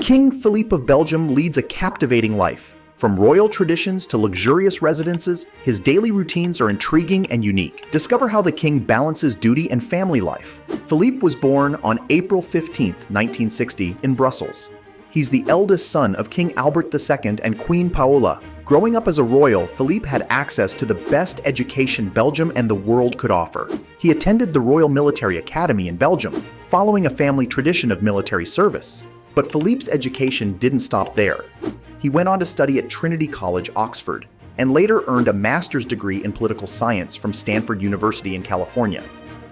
King Philippe of Belgium leads a captivating life. From royal traditions to luxurious residences, his daily routines are intriguing and unique. Discover how the king balances duty and family life. Philippe was born on April 15, 1960, in Brussels. He's the eldest son of King Albert II and Queen Paola. Growing up as a royal, Philippe had access to the best education Belgium and the world could offer. He attended the Royal Military Academy in Belgium, following a family tradition of military service. But Philippe's education didn't stop there. He went on to study at Trinity College, Oxford, and later earned a master's degree in political science from Stanford University in California.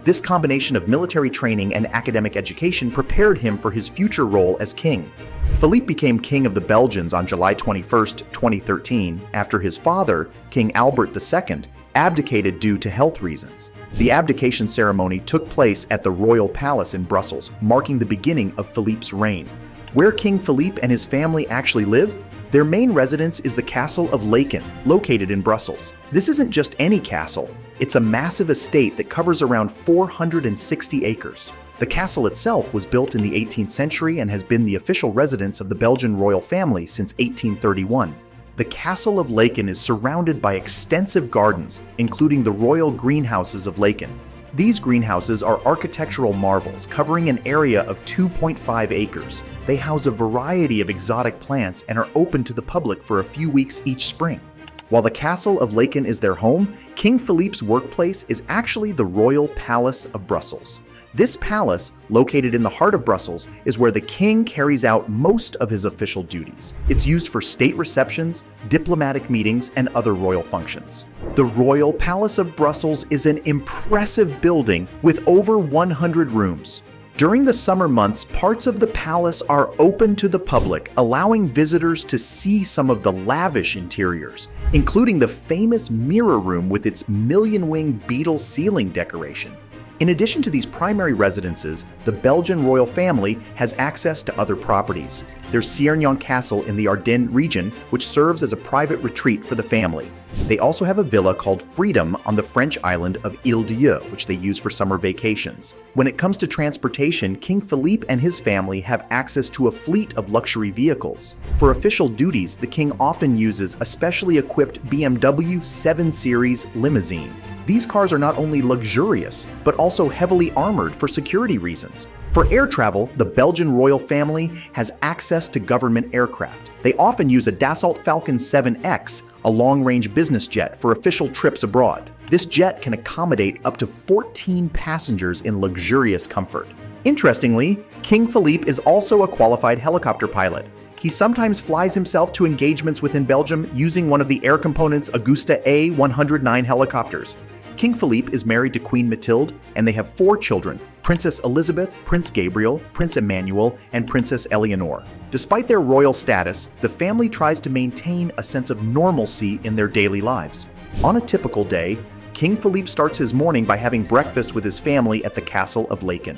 This combination of military training and academic education prepared him for his future role as king. Philippe became king of the Belgians on July 21, 2013, after his father, King Albert II, abdicated due to health reasons. The abdication ceremony took place at the Royal Palace in Brussels, marking the beginning of Philippe's reign. Where King Philippe and his family actually live? Their main residence is the Castle of Laeken, located in Brussels. This isn't just any castle. It's a massive estate that covers around 460 acres. The castle itself was built in the 18th century and has been the official residence of the Belgian royal family since 1831. The Castle of Laeken is surrounded by extensive gardens, including the royal greenhouses of Laeken. These greenhouses are architectural marvels covering an area of 2.5 acres. They house a variety of exotic plants and are open to the public for a few weeks each spring. While the Castle of Laeken is their home, King Philippe's workplace is actually the Royal Palace of Brussels. This palace, located in the heart of Brussels, is where the king carries out most of his official duties. It's used for state receptions, diplomatic meetings, and other royal functions. The Royal Palace of Brussels is an impressive building with over 100 rooms. During the summer months, parts of the palace are open to the public, allowing visitors to see some of the lavish interiors, including the famous mirror room with its million-wing beetle ceiling decoration. In addition to these primary residences, the Belgian royal family has access to other properties. There's Siergnon Castle in the Ardennes region, which serves as a private retreat for the family. They also have a villa called Freedom on the French island of Île-d'Yeu, which they use for summer vacations. When it comes to transportation, King Philippe and his family have access to a fleet of luxury vehicles. For official duties, the king often uses a specially equipped BMW 7 Series limousine. These cars are not only luxurious, but also heavily armored for security reasons. For air travel, the Belgian royal family has access to government aircraft. They often use a Dassault Falcon 7X, a long-range business jet, for official trips abroad. This jet can accommodate up to 14 passengers in luxurious comfort. Interestingly, King Philippe is also a qualified helicopter pilot. He sometimes flies himself to engagements within Belgium using one of the Air Components Augusta A109 helicopters. King Philippe is married to Queen Mathilde, and they have 4 children: Princess Elizabeth, Prince Gabriel, Prince Emmanuel, and Princess Eleanor. Despite their royal status, the family tries to maintain a sense of normalcy in their daily lives. On a typical day, King Philippe starts his morning by having breakfast with his family at the Castle of Laeken.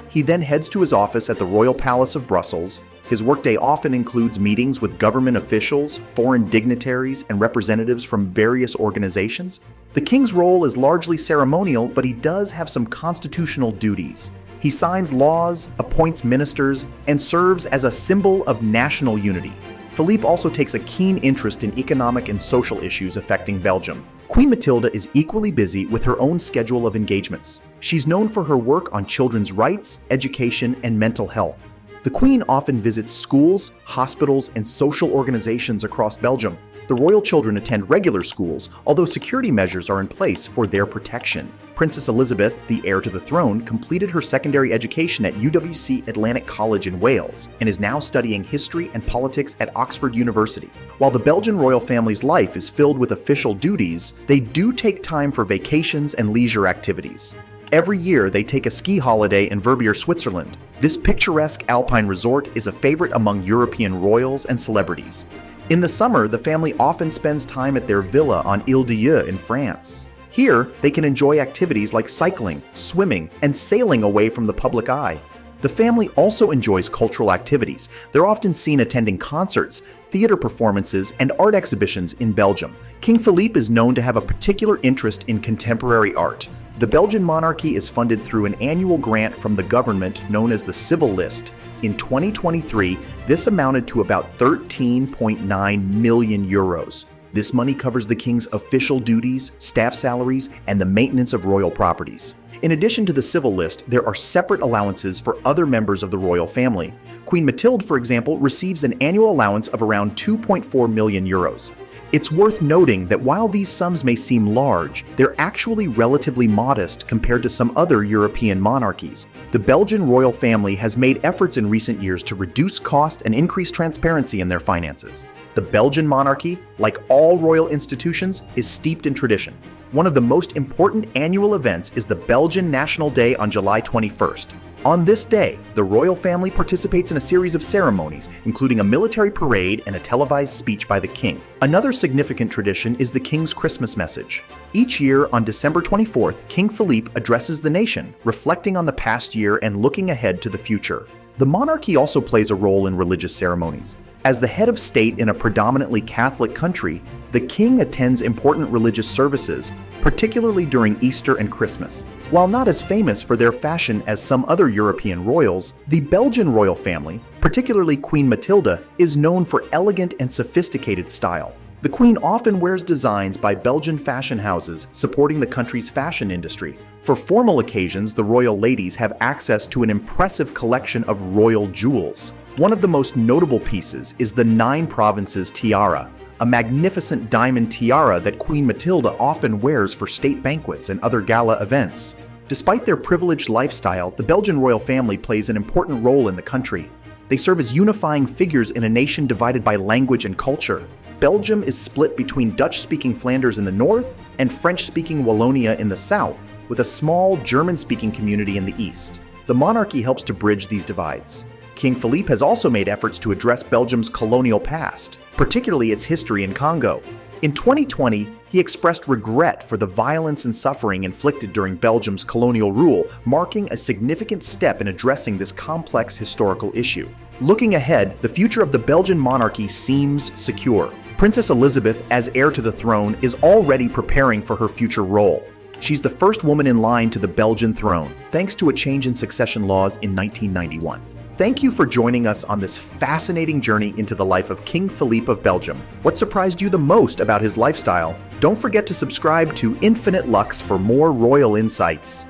He then heads to his office at the Royal Palace of Brussels. His workday often includes meetings with government officials, foreign dignitaries, and representatives from various organizations. The king's role is largely ceremonial, but he does have some constitutional duties. He signs laws, appoints ministers, and serves as a symbol of national unity. Philippe also takes a keen interest in economic and social issues affecting Belgium. Queen Mathilde is equally busy with her own schedule of engagements. She's known for her work on children's rights, education, and mental health. The Queen often visits schools, hospitals, and social organizations across Belgium. The royal children attend regular schools, although security measures are in place for their protection. Princess Elizabeth, the heir to the throne, completed her secondary education at UWC Atlantic College in Wales and is now studying history and politics at Oxford University. While the Belgian royal family's life is filled with official duties, they do take time for vacations and leisure activities. Every year, they take a ski holiday in Verbier, Switzerland. This picturesque alpine resort is a favorite among European royals and celebrities. In the summer, the family often spends time at their villa on Île-d'Yeu in France. Here, they can enjoy activities like cycling, swimming, and sailing away from the public eye. The family also enjoys cultural activities. They're often seen attending concerts, theater performances, and art exhibitions in Belgium. King Philippe is known to have a particular interest in contemporary art. The Belgian monarchy is funded through an annual grant from the government known as the Civil List. In 2023, this amounted to about 13.9 million euros. This money covers the king's official duties, staff salaries, and the maintenance of royal properties. In addition to the civil list, there are separate allowances for other members of the royal family. Queen Mathilde, for example, receives an annual allowance of around 2.4 million euros. It's worth noting that while these sums may seem large, they're actually relatively modest compared to some other European monarchies. The Belgian royal family has made efforts in recent years to reduce cost and increase transparency in their finances. The Belgian monarchy, like all royal institutions, is steeped in tradition. One of the most important annual events is the Belgian National Day on July 21st. On this day, the royal family participates in a series of ceremonies, including a military parade and a televised speech by the king. Another significant tradition is the king's Christmas message. Each year on December 24th, King Philippe addresses the nation, reflecting on the past year and looking ahead to the future. The monarchy also plays a role in religious ceremonies. As the head of state in a predominantly Catholic country, the king attends important religious services, particularly during Easter and Christmas. While not as famous for their fashion as some other European royals, the Belgian royal family, particularly Queen Mathilde, is known for elegant and sophisticated style. The queen often wears designs by Belgian fashion houses supporting the country's fashion industry. For formal occasions, the royal ladies have access to an impressive collection of royal jewels. One of the most notable pieces is the 9 Provinces tiara, a magnificent diamond tiara that Queen Mathilde often wears for state banquets and other gala events. Despite their privileged lifestyle, the Belgian royal family plays an important role in the country. They serve as unifying figures in a nation divided by language and culture. Belgium is split between Dutch-speaking Flanders in the north and French-speaking Wallonia in the south, with a small German-speaking community in the east. The monarchy helps to bridge these divides. King Philippe has also made efforts to address Belgium's colonial past, particularly its history in Congo. In 2020, he expressed regret for the violence and suffering inflicted during Belgium's colonial rule, marking a significant step in addressing this complex historical issue. Looking ahead, the future of the Belgian monarchy seems secure. Princess Elizabeth, as heir to the throne, is already preparing for her future role. She's the first woman in line to the Belgian throne, thanks to a change in succession laws in 1991. Thank you for joining us on this fascinating journey into the life of King Philippe of Belgium. What surprised you the most about his lifestyle? Don't forget to subscribe to Infinite Lux for more royal insights.